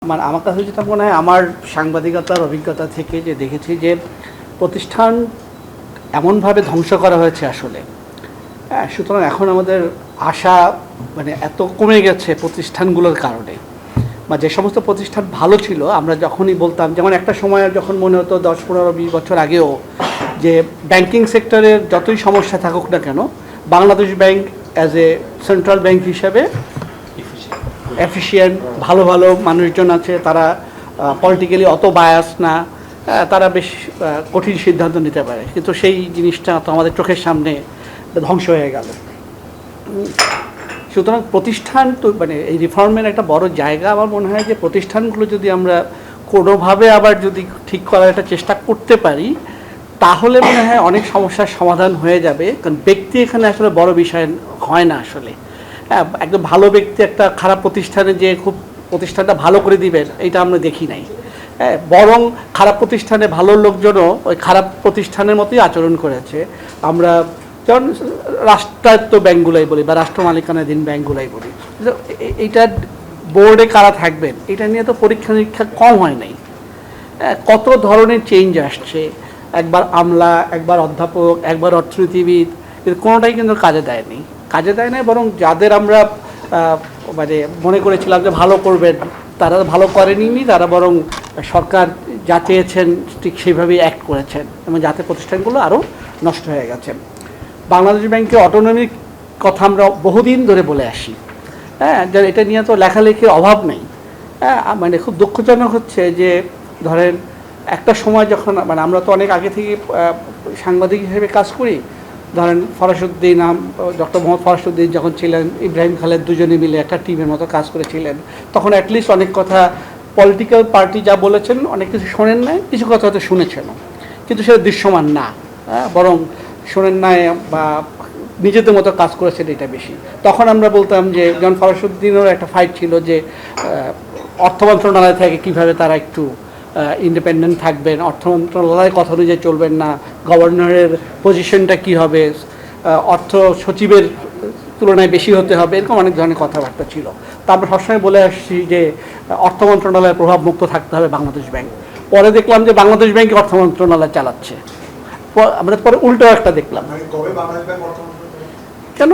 আমার কাছে যেটা মনে হয়, আমার সাংবাদিকতার অভিজ্ঞতা থেকে যে দেখেছি যে প্রতিষ্ঠান এমনভাবে ধ্বংস করা হয়েছে আসলে। সুতরাং এখন আমাদের আশা এত কমে গেছে প্রতিষ্ঠানগুলোর কারণে, বা যে সমস্ত প্রতিষ্ঠান ভালো ছিল আমরা যখনই বলতাম, যেমন একটা সময় যখন মনে হতো 10-15-20 বছর আগেও যে ব্যাংকিং সেক্টরের যতই সমস্যা থাকুক না কেন, Bangladesh bank as a central bank হিসেবে এফিশিয়েন্ট, ভালো ভালো মানুষজন আছে, তারা পলিটিক্যালি অত বায়াস না, তারা বেশ কঠিন সিদ্ধান্ত নিতে পারে, কিন্তু সেই জিনিসটা তো আমাদের চোখের সামনে ধ্বংস হয়ে গেল। সুতরাং প্রতিষ্ঠান তো এই রিফর্মের একটা বড় জায়গা। আমার মনে হয় যে প্রতিষ্ঠানগুলো যদি আমরা কোনোভাবে আবার যদি ঠিক করার একটা চেষ্টা করতে পারি, তাহলে মনে হয় অনেক সমস্যার সমাধান হয়ে যাবে। কারণ ব্যক্তি এখানে আসলে বড় বিষয় হয় না আসলে। হ্যাঁ, একদম ভালো ব্যক্তি একটা খারাপ প্রতিষ্ঠানে যে খুব প্রতিষ্ঠানটা ভালো করে দিবেন, এটা আমরা দেখি নাই। হ্যাঁ, বরং খারাপ প্রতিষ্ঠানে ভালো লোকজনও ওই খারাপ প্রতিষ্ঠানের মতোই আচরণ করেছে। আমরা যেমন রাষ্ট্রায়ত্ত ব্যাংকগুলাই বলি বা রাষ্ট্র মালিকানাধীন ব্যাংকগুলাই বলি, এইটা বোর্ডে কারা থাকবেন এটা নিয়ে তো পরীক্ষা নিরীক্ষা কম হয় নাই। কত ধরনের চেঞ্জ আসছে, একবার আমলা, একবার অধ্যাপক, একবার অর্থনীতিবিদ, কোনোটাই কিন্তু কাজে দেয়নি। বরং যাদের আমরা মনে করেছিলাম যে ভালো করবেন, তারা ভালো করেনি, তারা বরং সরকার যা চেয়েছেন ঠিক সেইভাবেই অ্যাক্ট করেছেন, এবং যাতে প্রতিষ্ঠানগুলো আরও নষ্ট হয়ে গেছে। বাংলাদেশ ব্যাংকের অটোনমির কথা আমরা বহুদিন ধরে বলে আসি। হ্যাঁ, এটা নিয়ে তো লেখালেখির অভাব নেই। হ্যাঁ, খুব দুঃখজনক হচ্ছে যে ধরেন একটা সময় যখন আমরা তো অনেক আগে থেকে সাংবাদিক হিসেবে কাজ করি। ধরেন ফরাসউদ্দিন, ডক্টর মোহাম্মদ ফরাসউদ্দিন যখন ছিলেন, ইব্রাহিম খালেদ, দুজনে মিলে একটা টিমের মতো কাজ করেছিলেন। তখন অ্যাটলিস্ট অনেক কথা পলিটিক্যাল পার্টি যা বলেছেন অনেক কিছু শোনেন নাই, কিছু কথা হয়তো শুনেছেনও, কিন্তু সেটা দৃশ্যমান না। বরং শোনেন নাই বা নিজেদের মতো কাজ করেছেন, এটা বেশি। তখন আমরা বলতাম যে যেমন ফরাসউদ্দিনেরও একটা ফাইট ছিল যে অর্থ মন্ত্রণালয় থেকে কীভাবে তারা একটু ইন্ডিপেন্ডেন্ট থাকবেন, অর্থ মন্ত্রণালয়ের কথা অনুযায়ী চলবেন না, গভর্নরের পজিশনটা কী হবে, অর্থ সচিবের তুলনায় বেশি হতে হবে, এরকম অনেক ধরনের কথাবার্তা ছিল। তারপর সবসময় বলে আসছি যে অর্থ মন্ত্রণালয়ের প্রভাব মুক্ত থাকতে হবে বাংলাদেশ ব্যাংক। পরে দেখলাম যে বাংলাদেশ ব্যাংক অর্থ মন্ত্রণালয় চালাচ্ছে। আমরা পরে উল্টো একটা দেখলাম। কেন?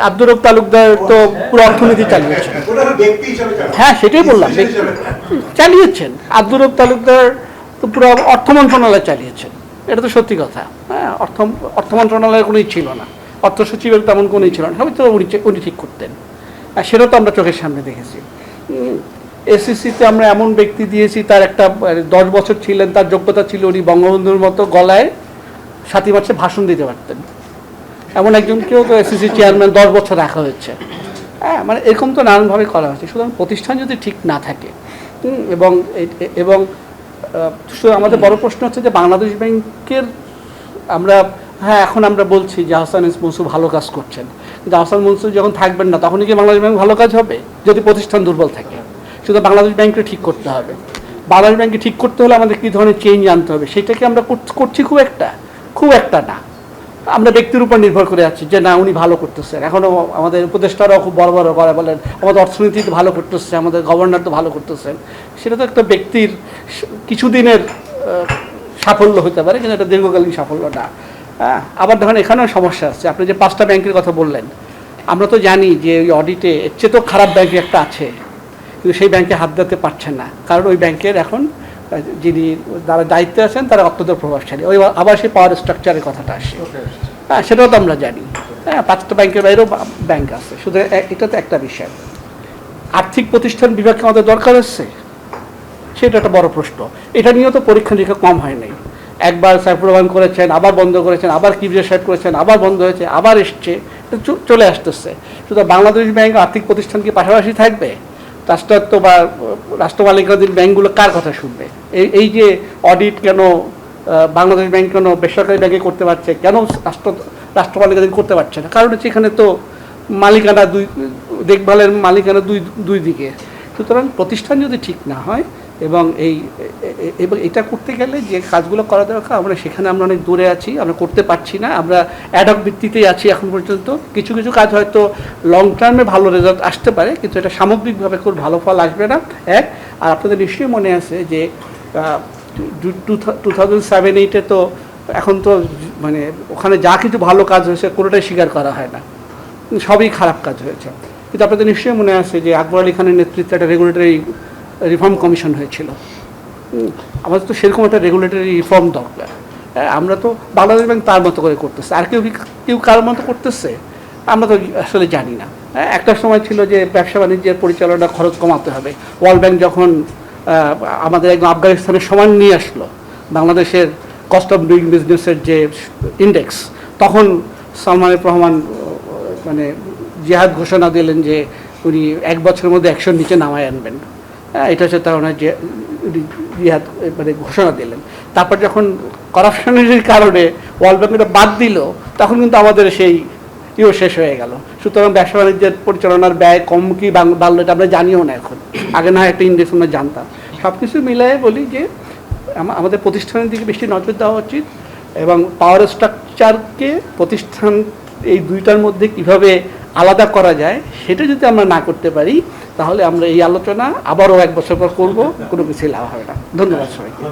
আব্দুর রব তালুকদার তো পুরো অর্থনীতি চালিয়েছেন। হ্যাঁ, সেটাই বললাম, চালিয়েছেন। আব্দুর রব তালুকদার তো পুরো অর্থ মন্ত্রণালয় চালিয়েছেন, এটা তো সত্যি কথা। হ্যাঁ, অর্থ মন্ত্রণালয়ের কোনোই ছিল না, অর্থ সচিবের তেমন কোনোই ছিল না, সবই তো উনি ঠিক করতেন। সেটা তো আমরা চোখের সামনে দেখেছি। এসিসিতে আমরা এমন ব্যক্তি দিয়েছি, তার একটা 10 বছর ছিলেন, তার যোগ্যতা ছিল উনি বঙ্গবন্ধুর মতো গলায় 7 মার্চে ভাষণ দিতে পারতেন। এমন একজনকেও তো এসিসি চেয়ারম্যান 10 বছর রাখা হয়েছে। হ্যাঁ, এরকম তো নানানভাবে করা হয়েছে। সুতরাং প্রতিষ্ঠান যদি ঠিক না থাকে, এবং আমাদের বড় প্রশ্ন হচ্ছে যে বাংলাদেশ ব্যাংকের এখন আমরা বলছি যে আহসান মনসুর ভালো কাজ করছেন, কিন্তু আহসান মনসুর যখন থাকবেন না, তখনই কি বাংলাদেশ ব্যাংক ভালো কাজ হবে? যদি প্রতিষ্ঠান দুর্বল থাকে। শুধু বাংলাদেশ ব্যাংককে ঠিক করতে হবে। বাংলাদেশ ব্যাংকে ঠিক করতে হলে আমাদের কী ধরনের চেঞ্জ আনতে হবে, সেটাকে আমরা করছি খুব একটা না। আমরা ব্যক্তির উপর নির্ভর করে আছি যে না, উনি ভালো করতেছেন। এখনও আমাদের উপদেষ্টারাও খুব বড় বড় করে বলেন আমাদের অর্থনীতি তো ভালো করতেছে, আমাদের গভর্নর তো ভালো করতেছেন। সেটা তো একটা ব্যক্তির কিছুদিনের সাফল্য হতে পারে, কিন্তু এটা দীর্ঘকালীন সাফল্য না। হ্যাঁ, আবার ধরেন এখানেও সমস্যা আছে। আপনি যে 5টা ব্যাংকের কথা বললেন, আমরা তো জানি যে ওই অডিটে এর চেয়ে তো খারাপ ব্যাংক একটা আছে, কিন্তু সেই ব্যাংকে হাত দিতে পারছেন না, কারণ ওই ব্যাংকের এখন যিনি যারা দায়িত্বে আছেন তারা অত্যন্ত প্রভাবশালী। ওই আবার সেই পাওয়ার স্ট্রাকচারের কথাটা আসে। হ্যাঁ, সেটাও তো আমরা জানি। হ্যাঁ, 5টা ব্যাংকের বাইরেও ব্যাংক আছে। শুধু এটা তো একটা বিষয়। আর্থিক প্রতিষ্ঠান বিভাগকে আমাদের দরকার আছে, সেটা একটা বড় প্রশ্ন। এটা নিয়েও তো পরীক্ষা নিরীক্ষা কম হয় নাই। একবার সাইফুর রহমান করেছেন, আবার বন্ধ করেছেন, আবার কিবরিয়া সাহেব করেছেন, আবার বন্ধ হয়েছে, আবার এসছে, চলে আসতেছে। শুধু বাংলাদেশ ব্যাংক আর্থিক প্রতিষ্ঠান কি পাশাপাশি থাকবে? রাষ্ট্রায়ত্ত বা রাষ্ট্র মালিকানাধীন ব্যাংকগুলো কার কথা শুনবে? এই যে অডিট কেন বাংলাদেশ ব্যাংক কেন বেসরকারি ব্যাংকে করতে পারছে, কেন রাষ্ট্র মালিকানাধীন করতে পারছে না? কারণ হচ্ছে এখানে তো মালিকানা দেখভালের মালিকানা দুই দিকে। সুতরাং প্রতিষ্ঠান যদি ঠিক না হয়, এবং এটা করতে গেলে যে কাজগুলো করা দরকার, সেখানে আমরা অনেক দূরে আছি, আমরা করতে পারছি না। আমরা অ্যাডহক ভিত্তিতেই আছি এখন পর্যন্ত। কিছু কাজ হয়তো লং টার্মে ভালো রেজাল্ট আসতে পারে, কিন্তু এটা সামগ্রিকভাবে খুব ভালো ফল আসবে না। আর আপনাদের নিশ্চয়ই মনে আছে যে 2007-8 তো এখন তো মানে ওখানে যা কিছু ভালো কাজ হয়েছে কোনোটাই স্বীকার করা হয় না, সবই খারাপ কাজ হয়েছে। কিন্তু আপনাদের নিশ্চয়ই মনে আছে যে আকবর আলী খানের নেতৃত্বে একটা রেগুলেটরি রিফর্ম কমিশন হয়েছিল। আমাদের তো সেরকম একটা রেগুলেটরি রিফর্ম দরকার। আমরা তো বাংলাদেশ ব্যাংক তার মতো করে করতেছে, আর কেউ কার মতো করতেছে আমরা তো আসলে জানি না। একটা সময় ছিল যে ব্যবসা বাণিজ্যের পরিচালনা খরচ কমাতে হবে। ওয়ার্ল্ড ব্যাংক যখন আমাদের একদম আফগানিস্তানের সমান নিয়ে আসলো বাংলাদেশের কস্ট অফ ডুইং বিজনেসের যে ইন্ডেক্স, তখন সালমান রহমান মানে জিহাদ ঘোষণা দিলেন যে উনি 1 বছরের মধ্যে 100 নিচে নামায় আনবেন। এটা হচ্ছে তার যে জিহাদ মানে ঘোষণা দিলেন। তারপর যখন করাপশনের কারণে ওয়ার্ল্ড ব্যাংক এটা বাদ দিল, তখন কিন্তু আমাদের সেই শেষ হয়ে গেল। সুতরাং ব্যবসা বাণিজ্যের পরিচালনার ব্যয় কম কি বাড়লো এটা আমরা জানিও না এখন, আগে না একটা ইন্ডেক্স আমরা জানতাম। সব কিছু মিলাই বলি যে আমাদের প্রতিষ্ঠানের দিকে বেশি নজর দেওয়া উচিত, এবং পাওয়ার স্ট্রাকচারকে প্রতিষ্ঠান এই দুইটার মধ্যে কিভাবে আলাদা করা যায় সেটা যদি আমরা না করতে পারি, তাহলে আমরা এই আলোচনা আবারও 1 বছর পর করবো, কোনো কিছুই লাভ হবে না। ধন্যবাদ সবাইকে।